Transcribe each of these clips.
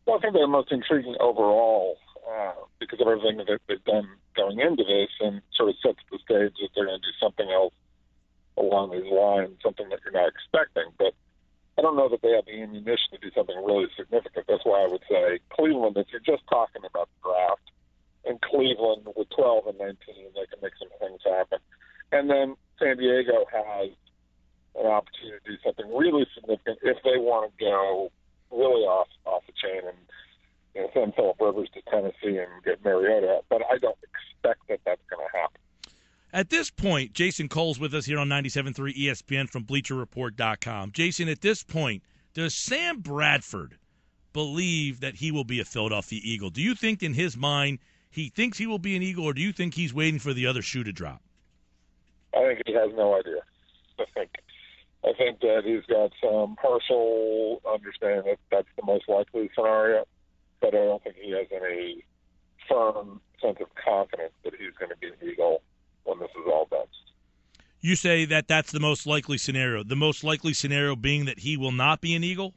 Well, I think they're most intriguing overall because of everything that they've done going into this, and sort of sets the stage that they're going to do something else along these lines, something that you're not expecting. But I don't know that they have the ammunition to do something really significant. That's why I would say Cleveland, if you're just talking about the draft, and Cleveland with 12 and 19, they can make some things happen. And then San Diego has an opportunity to do something really significant if they want to go really off the chain and send Phillip Rivers to Tennessee and get Mariota. But I don't expect that that's going to happen. At this point, Jason Cole's with us here on 97.3 ESPN from BleacherReport.com. Jason, at this point, does Sam Bradford believe that he will be a Philadelphia Eagle? Do you think in his mind he thinks he will be an Eagle, or do you think he's waiting for the other shoe to drop? I think he has no idea. I think that he's got some partial understanding that that's the most likely scenario, but I don't think he has any firm sense of confidence that he's going to be an Eagle when this is all done. You say that that's the most likely scenario. The most likely scenario being that he will not be an Eagle?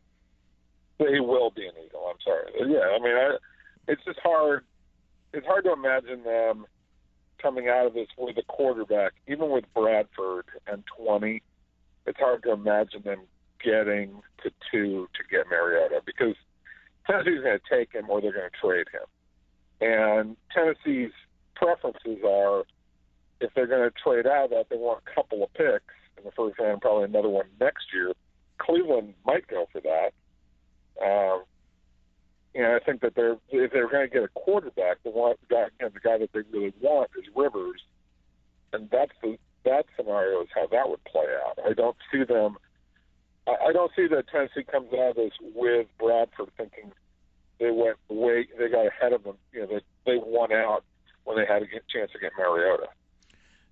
That he will be an Eagle. I'm sorry. Yeah, I mean, it's just hard. It's hard to imagine them coming out of this with a quarterback, even with Bradford and 20. It's hard to imagine them getting to 2 to get Mariota, because Tennessee's going to take him or they're going to trade him. And Tennessee's preferences are, if they're going to trade out of that, they want a couple of picks in the first round, probably another one next year. Cleveland might go for that. I think that if they're going to get a quarterback, the guy that they really want is Rivers, and that scenario is how that would play out. I don't see that Tennessee comes out of this with Bradford thinking they got ahead of them. They won out when they had a chance to get Mariota.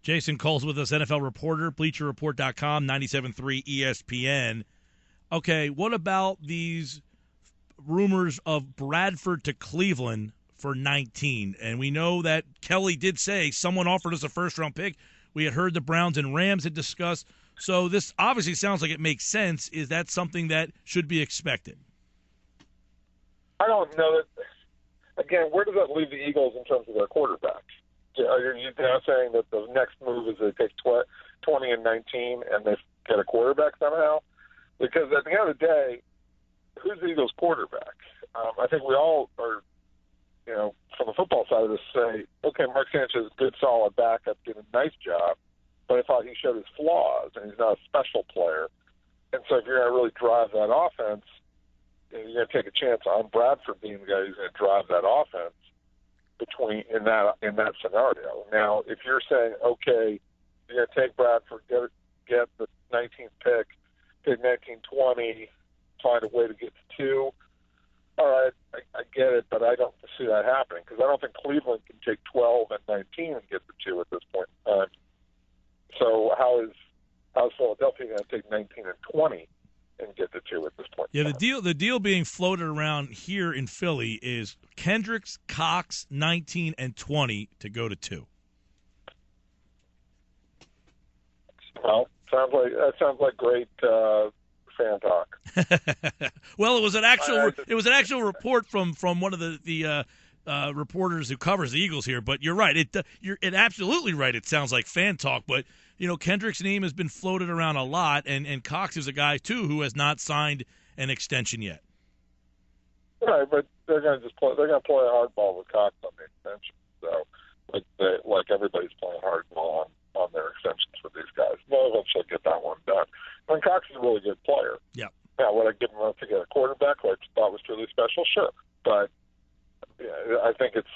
Jason Cole's with us, NFL reporter, BleacherReport.com, 97.3 ESPN. Okay, what about these rumors of Bradford to Cleveland for 19? And we know that Kelly did say someone offered us a first-round pick. We had heard the Browns and Rams had discussed. So this obviously sounds like it makes sense. Is that something that should be expected? I don't know that. Again, where does that leave the Eagles in terms of their quarterback? Are you now saying that the next move is they take 20 and 19 and they get a quarterback somehow? Because at the end of the day, who's the Eagles' quarterback? I think we all are, from the football side of this, say, okay, Mark Sanchez is a good, solid backup, did a nice job, but I thought he showed his flaws, and he's not a special player. And so if you're going to really drive that offense, you're going to take a chance on Bradford being the guy who's going to drive that offense in that scenario. Now, if you're saying, okay, you're going to take Bradford, get the 19th pick, take 19-20, find a way to get to 2, all right, I get it, but I don't see that happening, because I don't think Cleveland can take 12 and 19 and get to 2 at this point in time. So how's Philadelphia going to take 19 and 20 and get to 2 at this point? Yeah, the deal being floated around here in Philly is Kendricks, Cox, 19 and 20 to go to 2. Well, sounds like great fan talk. Well, it was an actual report from one of the reporters who covers the Eagles here. But you're right. You're absolutely right. It sounds like fan talk, but Kendrick's name has been floated around a lot, and Cox is a guy too who has not signed an extension yet. Right, but they're going to play hardball with Cox on the extension. So, like everybody's playing hardball on their extensions with these guys. They'll eventually get that one done. And Cox is a really good player. Yeah. Now, would I give him up to get a quarterback who I thought was truly special? Sure. But I think it's,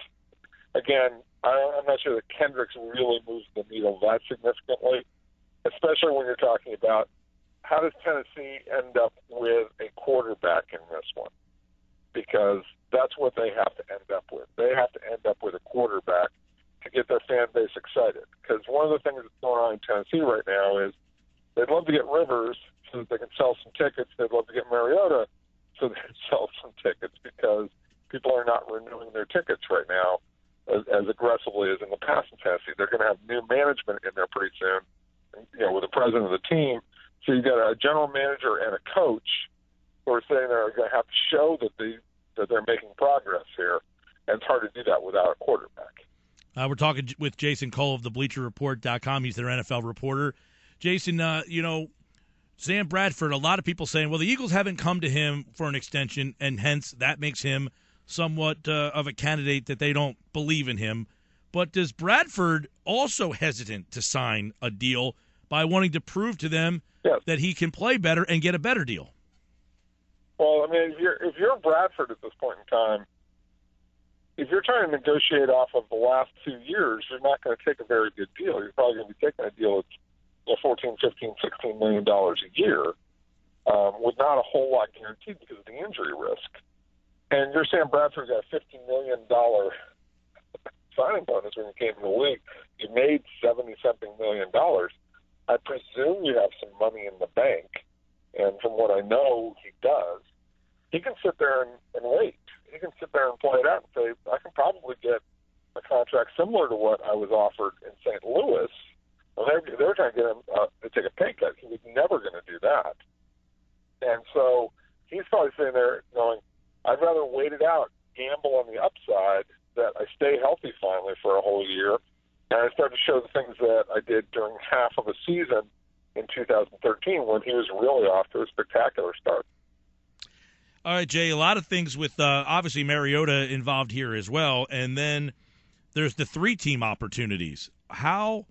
again, I'm not sure that Kendricks really moves the needle that significantly, especially when you're talking about how does Tennessee end up with a quarterback in this one? Because that's what they have to end up with. They have to end up with a quarterback to get their fan base excited. Because one of the things that's going on in Tennessee right now is they'd love to get Rivers so that they can sell some tickets. They'd love to get Mariota so they can sell some tickets, because people are not renewing their tickets right now as aggressively as in the past in Tennessee. They're going to have new management in there pretty soon, with the president of the team. So you've got a general manager and a coach who are saying they're going to have to show that that they're making progress here, and it's hard to do that without a quarterback. We're talking with Jason Cole of the BleacherReport.com. He's their NFL reporter. Jason, Sam Bradford, a lot of people saying, well, the Eagles haven't come to him for an extension, and hence that makes him somewhat of a candidate that they don't believe in him. But does Bradford also hesitant to sign a deal by wanting to prove to them that he can play better and get a better deal? Well, I mean, if you're Bradford at this point in time, if you're trying to negotiate off of the last 2 years, you're not going to take a very good deal. You're probably going to be taking a deal at $14, $15, $16 million a year with not a whole lot guaranteed because of the injury risk. And you're saying Bradford got a $50 million signing bonus when you came in the league. You made $70-something million. I presume you have some money in the bank. And from what I know he does, he can sit there and wait. He can sit there and play it out and say, I can probably get a contract similar to what I was offered in St. Louis. Well, they were trying to get him to take a pay cut. He was never going to do that. And so he's probably sitting there going, I'd rather wait it out, gamble on the upside, that I stay healthy finally for a whole year, and I start to show the things that I did during half of a season in 2013 when he was really off to a spectacular start. All right, Jay, a lot of things with obviously Mariota involved here as well, and then there's the three-team opportunities. How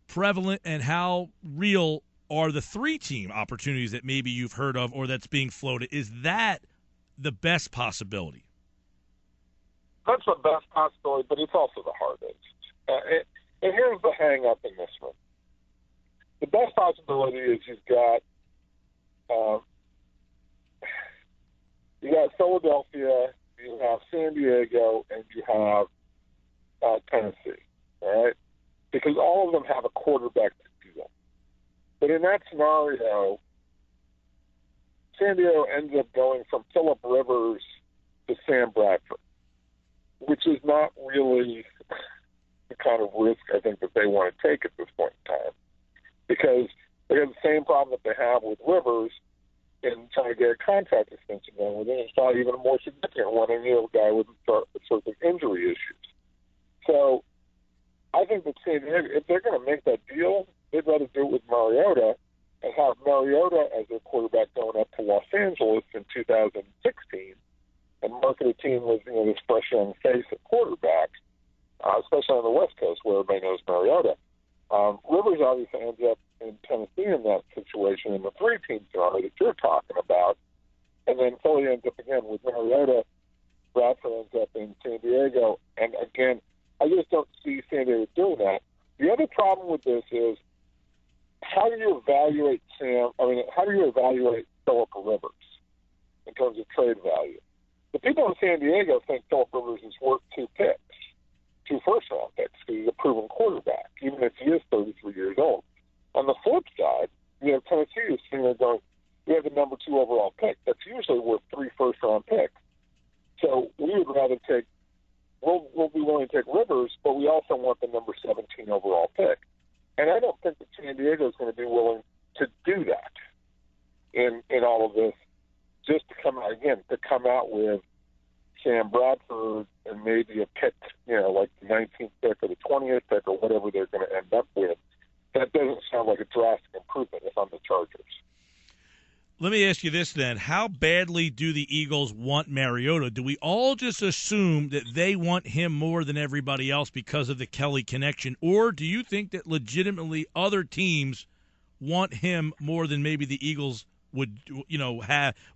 prevalent and how real are the three-team opportunities that maybe you've heard of or that's being floated? Is that the best possibility? That's the best possibility, but it's also the hardest. And here's the hang-up in this one. The best possibility is you've got Philadelphia, you have San Diego, and you have Tennessee, all right? Because all of them have a quarterback deal. But in that scenario, San Diego ends up going from Phillip Rivers to Sam Bradford, which is not really the kind of risk I think that they want to take at this point in time, because they have the same problem that they have with Rivers in trying to get a contract extension done with him. It's probably even a more significant one, and a guy with sorts of injury issues. So I think that San Diego, if they're going to make that deal, they'd rather do it with Mariota and have Mariota as their quarterback going up to Los Angeles in 2016 and market a team with this fresh young face at quarterback, especially on the West Coast where everybody knows Mariota. Rivers obviously ends up in Tennessee in that situation in the three-team scenario that you're talking about. And then Philly ends up again with Mariota. Bradford ends up in San Diego. And again, I just don't see San Diego doing that. The other problem with this is how do you evaluate Phillip Rivers in terms of trade value? The people in San Diego think Phillip Rivers is worth two first-round picks because he's a proven quarterback, even if he is 33 years old. On the flip side, you have Tennessee is sitting there going, we have the number 2 overall pick. That's usually worth 3 first-round picks. So we would rather take we'll be willing to take Rivers, but we also want the number 17 overall pick. And I don't think that San Diego is going to be willing to do that in all of this, just to come out with Sam Bradford and maybe a pick, like the 19th pick or the 20th pick or whatever they're going to end up with. That doesn't sound like a drastic improvement if I'm the Chargers. Let me ask you this then. How badly do the Eagles want Mariota? Do we all just assume that they want him more than everybody else because of the Kelly connection? Or do you think that legitimately other teams want him more than maybe the Eagles would,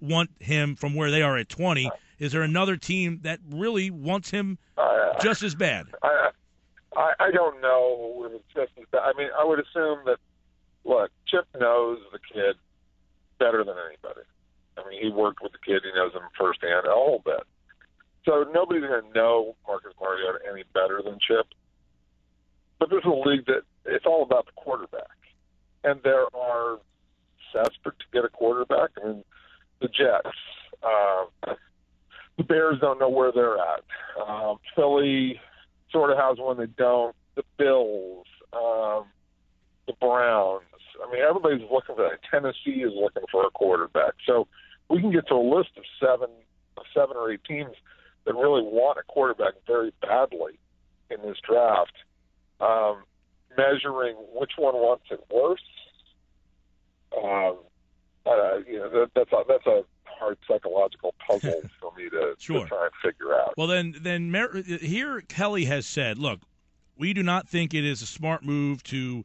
want him from where they are at 20? Is there another team that really wants him just as bad? I don't know if it's just as bad. I mean, I would assume that, look, Chip knows the kid better than anybody. I mean, he worked with the kid. He knows him firsthand a whole bit. So nobody's going to know Marcus Mariota any better than Chip. But this is a league that it's all about the quarterback. And there are desperate to get a quarterback. I mean, the Jets, the Bears don't know where they're at. Philly sort of has one they don't. The Bills, the Browns. I mean, everybody's looking for that. Tennessee is looking for a quarterback. So we can get to a list of 7 or 8 teams that really want a quarterback very badly in this draft. Measuring which one wants it worse, that's a hard psychological puzzle for me to try and figure out. Well, then here Kelly has said, look, we do not think it is a smart move to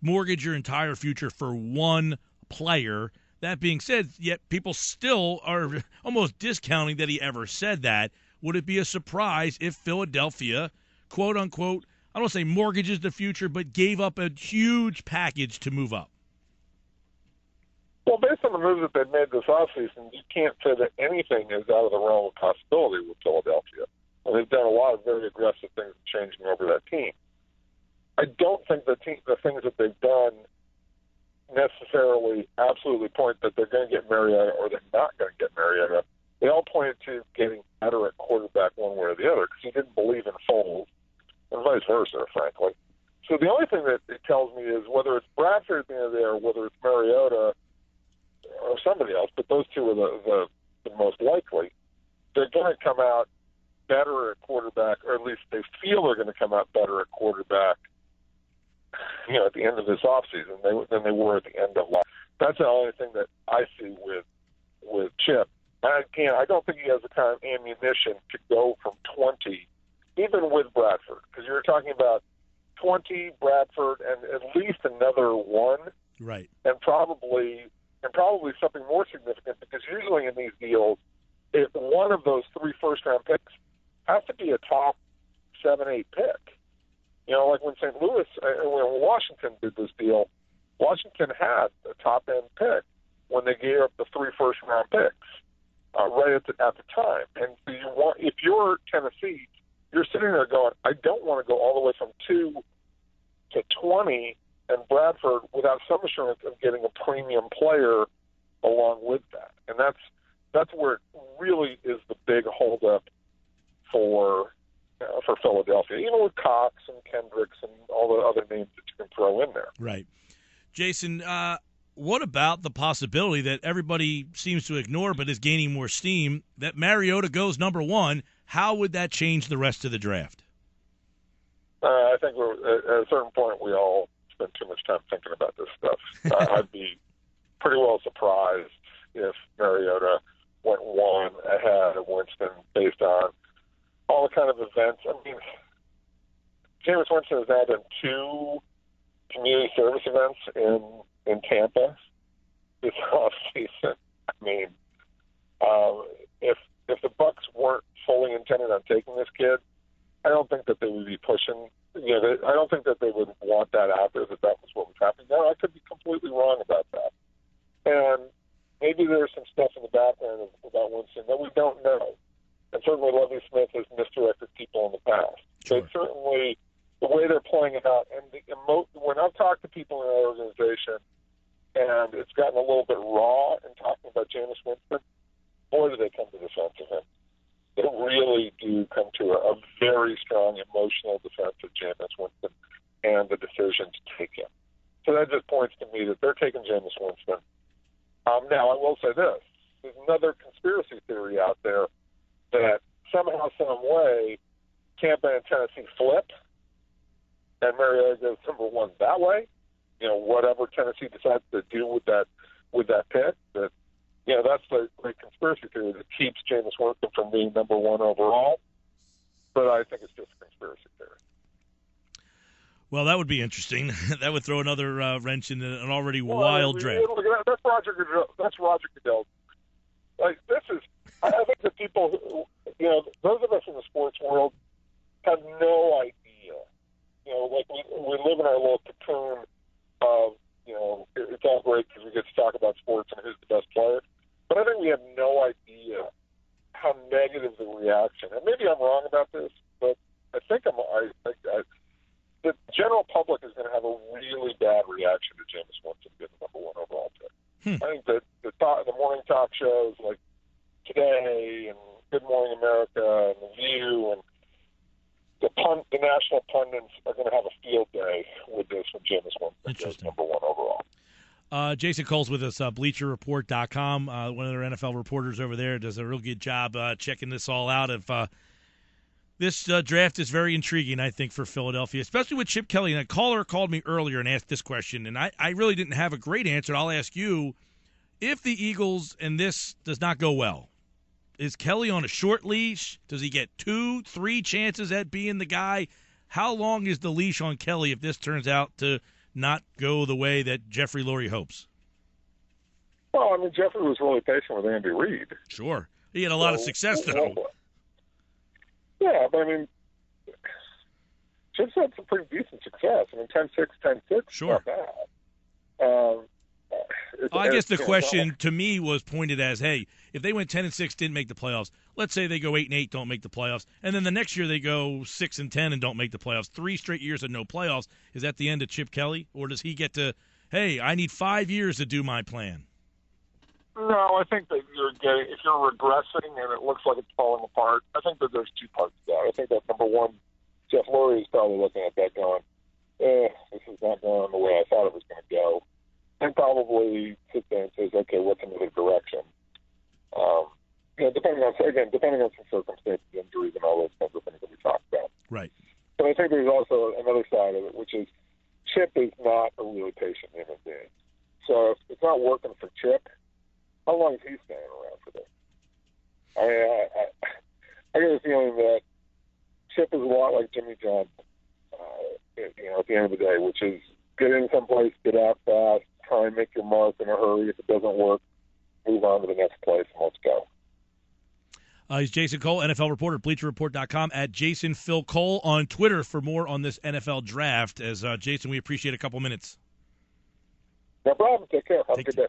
mortgage your entire future for one player. That being said, yet people still are almost discounting that he ever said that. Would it be a surprise if Philadelphia, quote unquote, I don't want to say mortgages the future, but gave up a huge package to move up? Well, based on the moves that they've made this offseason, you can't say that anything is out of the realm of possibility with Philadelphia. And they've done a lot of very aggressive things changing over that team. I don't think the things that they've done necessarily absolutely point that they're going to get Mariota or they're not going to get Mariota. They all pointed to getting better at quarterback one way or the other because he didn't believe in Foles, and vice versa, frankly. So the only thing that it tells me is whether it's Bradford at the end of the day or whether it's Mariota or somebody else, but those two are the most likely, they're going to come out better at quarterback, or at least they feel they're going to come out better at quarterback, at the end of this offseason than they were at the end of last. That's the only thing that I see with Chip. I don't think he has the kind of ammunition to go from 20, even with Bradford, because you're talking about 20, Bradford, and at least another one, right? And probably something more significant, because usually in these deals, if one of those 3 first-round picks has to be a top 7, 8 pick. Like when St. Louis, when Washington did this deal, Washington had a top-end pick when they gave up the 3 first-round picks right at the time. And so if you're Tennessee, you're sitting there going, I don't want to go all the way from 2 to 20 and Bradford without some assurance of getting a premium player along with that. And that's where it really is the big holdup for Philadelphia, even with Cox and Kendricks and all the other names that you can throw in there. Right. Jason, what about the possibility that everybody seems to ignore but is gaining more steam, that Mariota goes number 1? How would that change the rest of the draft? I think at a certain point we all spend too much time thinking about this stuff. I'd be pretty well surprised if Mariota went 1 ahead of Winston based on all the kind of events. I mean, Jameis Winston has now done 2 community service events in Tampa this offseason. I mean, if the Bucs weren't fully intended on taking this kid, I don't think that they would be pushing. I don't think that they would want that out there, that was what was happening. Now, I could be completely wrong about that. And maybe there's some stuff in the background about Winston that we don't know. And certainly Lovie Smith has misdirected people in the past. Sure. But certainly the way they're playing it out, and when I've talked to people in our organization, and it's gotten a little bit raw in talking about Jameis Winston, boy, do they come to defense of him. They really do come to a very strong emotional defense of Jameis Winston and the decision to take him. So that just points to me that they're taking Jameis Winston. Now, I will say this. There's another conspiracy theory out there that somehow, some way, Tampa and Tennessee flip, and Mariota goes number 1 that way. Whatever Tennessee decides to do with that pick, that's the great conspiracy theory that keeps Jameis Winston from being number 1 overall. But I think it's just a conspiracy theory. Well, that would be interesting. That would throw another wrench in an already wild draft. Look at that. That's Roger Goodell. That's Roger Goodell. I think that people who, those of us in the sports world have no idea. We live in our little cocoon of, it's all great because we get to talk about sports and who's the best player. But I think we have no idea how negative the reaction. And maybe I'm wrong about this, but I think the general public is going to have a really bad reaction to Jameis Winston being the number 1 overall pick. I think that the morning talk shows like Today and Good Morning America and The View and the national pundits are going to have a field day with this when Jameis Winston goes number 1 overall. Jason Cole's with us, BleacherReport.com. One of their NFL reporters over there does a real good job checking this all out. This draft is very intriguing, I think, for Philadelphia, especially with Chip Kelly. And a caller called me earlier and asked this question, and I really didn't have a great answer. I'll ask you, if the Eagles and this does not go well, is Kelly on a short leash? Does he get 2, 3 chances at being the guy? How long is the leash on Kelly if this turns out to not go the way that Jeffrey Lurie hopes? Well, I mean, Jeffrey was really patient with Andy Reid. Sure. He had a lot of success, though. Yeah, but I mean, Chip's had some pretty decent success. I mean, 10-6, 10-6, sure. Not bad. I guess the question to me was pointed as, hey, if they went 10-6, didn't make the playoffs, let's say they go 8-8, don't make the playoffs, and then the next year they go 6-10 and don't make the playoffs, 3 straight years of no playoffs, is that the end of Chip Kelly? Or does he get to, hey, I need 5 years to do my plan? No, I think that if you're regressing and it looks like it's falling apart, I think that there's 2 parts to that. I think that, number one, Jeff Lurie is probably looking at that going, this is not going the way I thought it was going to go. And probably sit there and says, okay, what's another direction? Depending on some circumstances, injuries, and all those kinds of things that we talked about. Right. But I think there's also another side of it, which is Chip is not a really patient human being. So if it's not working for Chip, how long is he staying around for this? I get a feeling that Chip is a lot like Jimmy Johnson, at the end of the day, which is get in someplace, get out fast, try and make your mark in a hurry. If it doesn't work, move on to the next place and let's go. He's Jason Cole, NFL reporter, BleacherReport.com, at Jason Phil Cole on Twitter for more on this NFL draft. As Jason, we appreciate a couple minutes. No problem. Take care. Have a good day.